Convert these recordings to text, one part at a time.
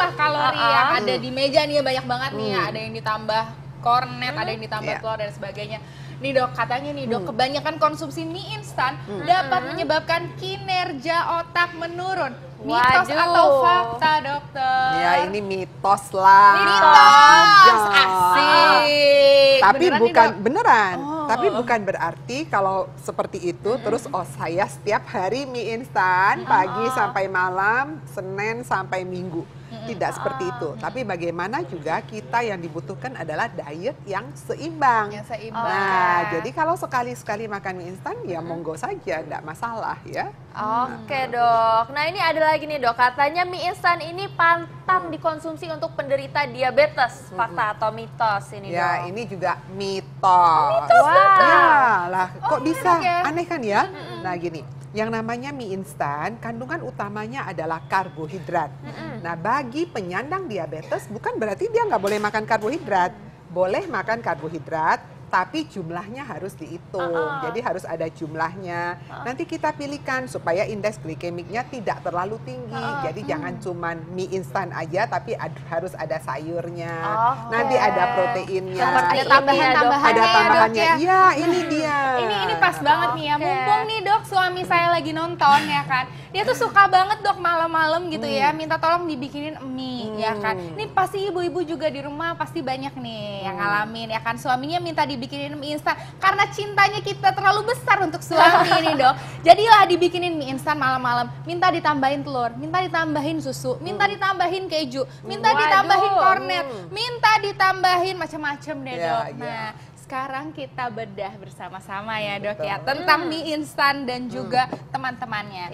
jumlah kalori yang ada di meja nih banyak banget nih ya. Ada yang ditambah kornet, ada yang ditambah telur dan sebagainya. Nih dok, katanya nih dok, kebanyakan konsumsi mie instan dapat menyebabkan kinerja otak menurun. Mitos atau fakta dokter? Ya ini mitos lah. Mitos, asik. Tapi Beneran bukan nih, Dok? beneran. Tapi bukan berarti kalau seperti itu terus saya setiap hari mie instan pagi sampai malam, Senin sampai Minggu. Tidak seperti itu. Tapi bagaimana juga kita yang dibutuhkan adalah diet yang seimbang. Yang seimbang. Nah, jadi kalau sekali-sekali makan mie instan ya monggo saja, tidak masalah ya. Oke dok, nah ini ada lagi nih dok, katanya mie instan ini pantang dikonsumsi untuk penderita diabetes, fakta atau mitos ini dok? Ya ini juga mitos. Wow. Ya lah, kok bisa ya? aneh kan ya? Nah gini, yang namanya mie instan kandungan utamanya adalah karbohidrat. Nah bagi penyandang diabetes bukan berarti dia nggak boleh makan karbohidrat, boleh makan karbohidrat. Tapi jumlahnya harus dihitung, jadi harus ada jumlahnya. Nanti kita pilihkan supaya indeks glikemiknya tidak terlalu tinggi. Jadi jangan cuman mie instan aja, tapi harus ada sayurnya. Nanti ada proteinnya. Ada tambahan-tambahannya. Ada tambahannya. Iya, ini dia. Ini pas banget nih ya. Mumpung nih dok, suami saya lagi nonton ya kan. Dia tuh suka banget dok malam-malam gitu ya, minta tolong dibikinin mie ya kan. Ini pasti ibu-ibu juga di rumah pasti banyak nih yang ngalamin ya kan. Suaminya minta dibikinin mie instan karena cintanya kita terlalu besar untuk suami ini dok. Jadilah dibikinin mie instan malam-malam, minta ditambahin telur, minta ditambahin susu, minta ditambahin keju, minta ditambahin kornet, minta ditambahin macam-macam deh dok. Nah sekarang kita bedah bersama-sama ya dok ya tentang mie instan dan juga teman-temannya.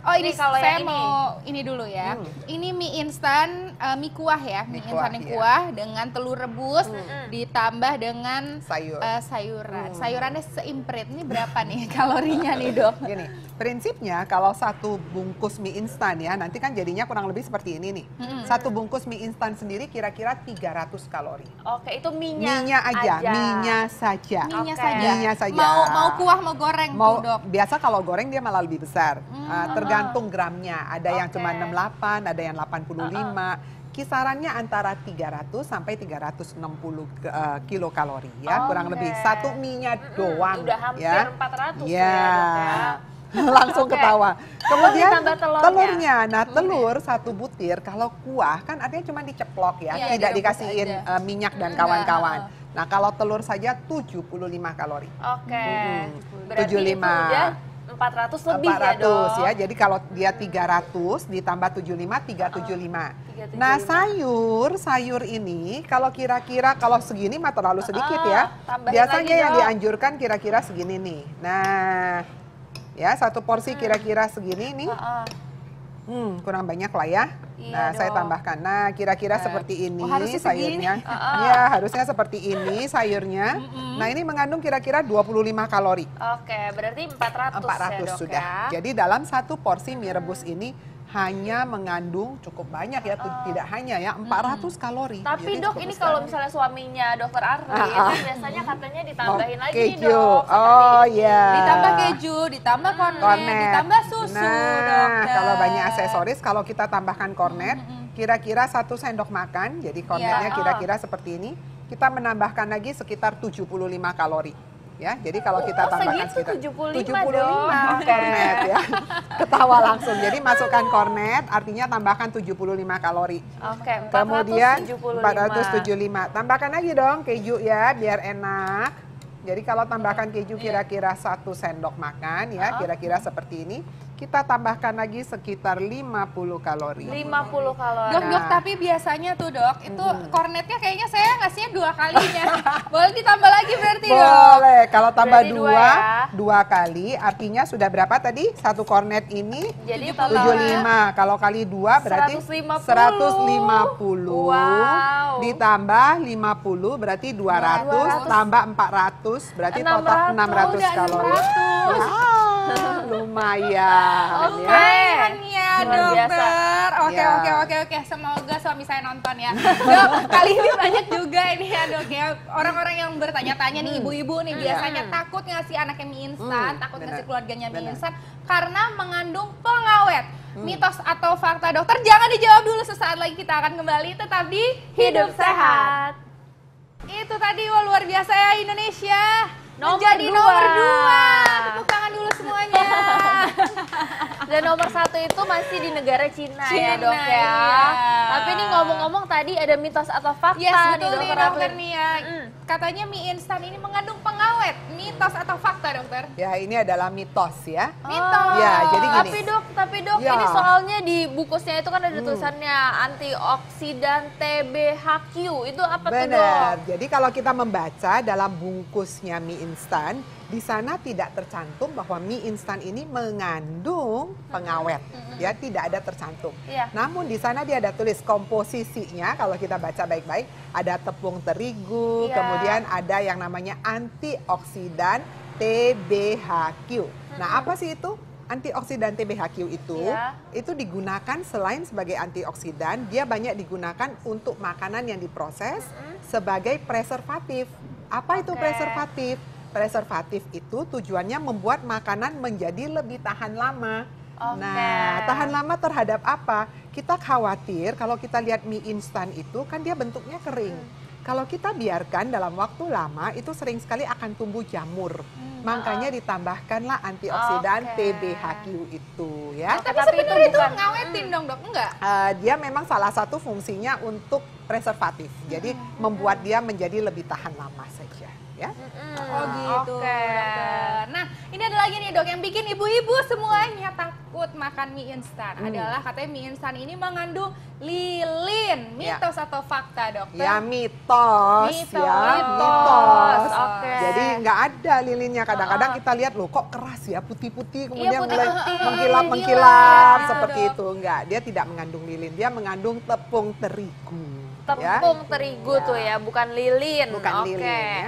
Oh ini kalau saya yang mau ini dulu ya. Ini mie instan, mie kuah ya, mie instan yang kuah dengan telur rebus ditambah dengan sayuran. Sayurannya seimprit. Ini berapa nih kalorinya nih dok? Gini, prinsipnya kalau satu bungkus mie instan ya, nanti kan jadinya kurang lebih seperti ini nih. Satu bungkus mie instan sendiri kira-kira 300 kalori. Oke, itu minyak aja. Minyak saja. Minyak saja. Mau kuah mau goreng tuh dok? Biasa kalau goreng dia malah lebih besar. Tergantung gramnya. Ada yang cuma 68, ada yang 85. Kisarannya antara 300 sampai 360 kilokalori ya, kurang lebih. Satu mie-nya doang. Udah hampir ya. 400 ya. ya. Langsung ketawa. Kemudian ditambah telurnya. Nah, telur satu butir kalau kuah kan artinya cuma diceplok ya, tidak dikasihin minyak dan kawan-kawan. Nah, kalau telur saja 75 kalori. Berarti 75. itu udah 400 lebih 400 ya dok? ya, jadi kalau dia 300 ditambah 75, 375. Nah sayur ini kalau kira-kira kalau segini mah terlalu sedikit ya. Biasanya yang dianjurkan kira-kira segini nih. Nah ya satu porsi kira-kira segini nih. Kurang banyak lah ya. Nah saya tambahkan. Nah kira-kira seperti ini sayurnya. Ya harusnya seperti ini sayurnya. Nah ini mengandung kira-kira 25 kalori. Oke, berarti 400 ya dok sudah. ya. Jadi dalam satu porsi mie rebus ini hanya mengandung cukup banyak ya, tidak hanya ya 400 kalori. Tapi jadi dok ini kalau misalnya suaminya dokter Arfi itu biasanya katanya ditambahin lagi nih keju. dok. Oh iya. Ditambah keju, ditambah kornet, ditambah susu. Nah kalau banyak aksesoris kalau kita tambahkan kornet kira-kira 1 sendok makan. Jadi kornetnya kira-kira seperti ini. Kita menambahkan lagi sekitar 75 kalori. Ya, jadi kalau kita tambahkan sekitar 75 kornet ya. Ketawa langsung. Jadi masukkan kornet artinya tambahkan 75 kalori. Oke, Kemudian 475. Tambahkan lagi dong keju ya biar enak. Jadi kalau tambahkan keju kira-kira 1 sendok makan ya, kira-kira seperti ini. Kita tambahkan lagi sekitar 50 kalori. 50 kalori. Dok, tapi biasanya tuh dok, itu kornetnya kayaknya saya ngasihnya 2 kalinya. Boleh ditambah lagi berarti dok? Boleh, kalau tambah berarti 2 kali artinya sudah berapa tadi? 1 kornet ini Jadi 75. Kalau kali 2 berarti 150. Wow. Ditambah 50 berarti 200, tambah 400 berarti total 600 kalori. Lumayan ya dokter. Oke. Semoga suami saya nonton ya. Dok, kali ini banyak juga ini ya dok ya. Orang-orang yang bertanya-tanya nih ibu-ibu nih biasanya takut ngasih anaknya mie instan, takut ngasih keluarganya mie instan karena mengandung pengawet. Mitos atau fakta dokter? Jangan dijawab dulu, sesaat lagi kita akan kembali tetap di Hidup Sehat. Itu tadi luar biasa ya Indonesia. Menjadi nomor 2. Tepuk tangan dulu semuanya. Dan nomor 1 itu masih di negara Cina ya dok ya. Iya. Tapi ini ngomong-ngomong tadi ada mitos atau fakta Yes, nih betul nih dokter dokter Atlin. nih ya. Katanya mie instan ini mengandung pengawet. Mitos atau fakta dokter? Ya, ini adalah mitos ya. Mitos. Ya, jadi gini. Tapi dok, Ya. ini soalnya di bungkusnya itu kan ada tulisannya antioksidan TBHQ. Itu apa tuh dok? Benar. Jadi kalau kita membaca dalam bungkusnya mie instan, di sana tidak tercantum bahwa mie instan ini mengandung pengawet. Ya, tidak ada tercantum. Iya. Namun di sana dia ada tulis komposisinya, kalau kita baca baik-baik, ada tepung terigu, Iya. kemudian ada yang namanya antioksidan TBHQ. Nah, apa sih itu? Antioksidan TBHQ Iya. itu digunakan selain sebagai antioksidan, dia banyak digunakan untuk makanan yang diproses sebagai preservatif. Apa itu Oke. preservatif? Preservatif itu tujuannya membuat makanan menjadi lebih tahan lama. Oke. Nah, tahan lama terhadap apa? Kita khawatir kalau kita lihat mie instan itu kan dia bentuknya kering. Kalau kita biarkan dalam waktu lama itu sering sekali akan tumbuh jamur. Makanya ditambahkanlah antioksidan Oke. TBHQ itu ya. Tapi Tapi itu sebenarnya itu bukan- ngawetin dong dok, enggak? Dia memang salah satu fungsinya untuk preservatif. Jadi membuat dia menjadi lebih tahan lama saja ya. Oh gitu. Oke. Dokter. Nah, ini ada lagi nih dok yang bikin ibu-ibu semuanya takut makan mie instan. Adalah katanya mie instan ini mengandung lilin. Mitos atau fakta dokter? Ya mitos, Mitos. ya Mitos, oke. Jadi nggak ada lilinnya. Kadang-kadang kita lihat loh kok keras ya putih-putih kemudian mulai putih-putih. mengkilap-mengkilap Iya, seperti dok. itu. Enggak, dia tidak mengandung lilin. Dia mengandung tepung terigu. ya. Tepung terigu tuh ya, bukan lilin. Bukan Oke. lilin ya.